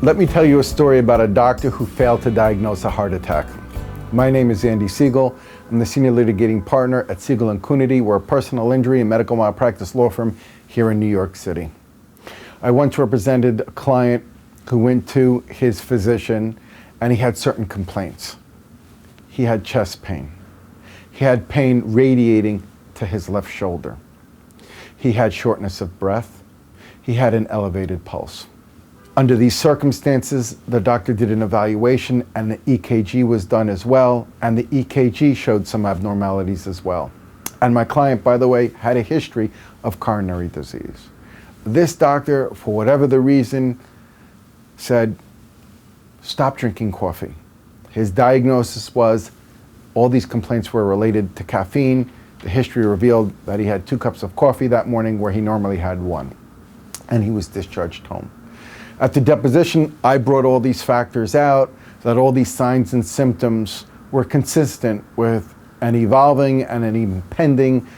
Let me tell you a story about a doctor who failed to diagnose a heart attack. My name is Andy Siegel. I'm the senior litigating partner at Siegel Coonerty. We're a personal injury and medical malpractice law firm here in New York City. I once represented a client who went to his physician and he had certain complaints. He had chest pain. He had pain radiating to his left shoulder. He had shortness of breath. He had an elevated pulse. Under these circumstances, the doctor did an evaluation and the EKG was done as well, and the EKG showed some abnormalities as well. And my client, by the way, had a history of coronary disease. This doctor, for whatever the reason, said, stop drinking coffee. His diagnosis was all these complaints were related to caffeine. The history revealed that he had 2 cups of coffee that morning where he normally had 1, and he was discharged home. At the deposition, I brought all these factors out, that all these signs and symptoms were consistent with an evolving and an impending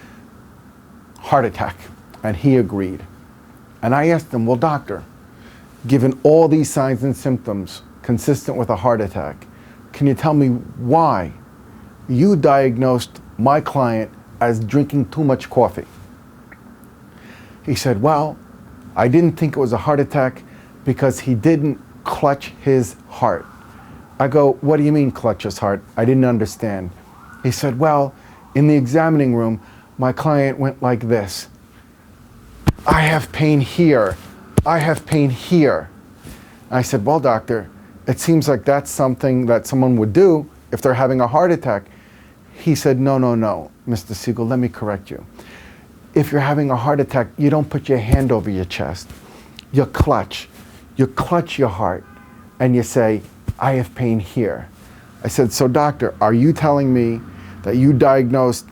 heart attack, and he agreed. And I asked him, well, doctor, given all these signs and symptoms consistent with a heart attack, can you tell me why you diagnosed my client as drinking too much coffee? He said, well, I didn't think it was a heart attack because he didn't clutch his heart. I go, what do you mean clutch his heart? I didn't understand. He said, well, in the examining room, my client went like this. I have pain here. I have pain here. I said, well, doctor, it seems like that's something that someone would do if they're having a heart attack. He said, no, Mr. Siegel, let me correct you. If you're having a heart attack, you don't put your hand over your chest. You clutch your heart and you say, I have pain here. I said, so doctor, are you telling me that you diagnosed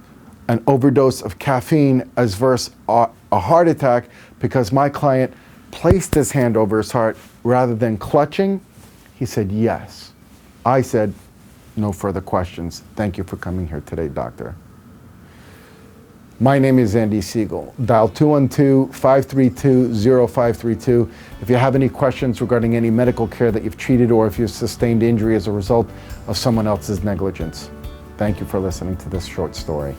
an overdose of caffeine as versus a heart attack because my client placed his hand over his heart rather than clutching? He said, yes. I said, no further questions. Thank you for coming here today, doctor. My name is Andy Siegel. Dial 212-532-0532 if you have any questions regarding any medical care that you've treated or if you've sustained injury as a result of someone else's negligence. Thank you for listening to this short story.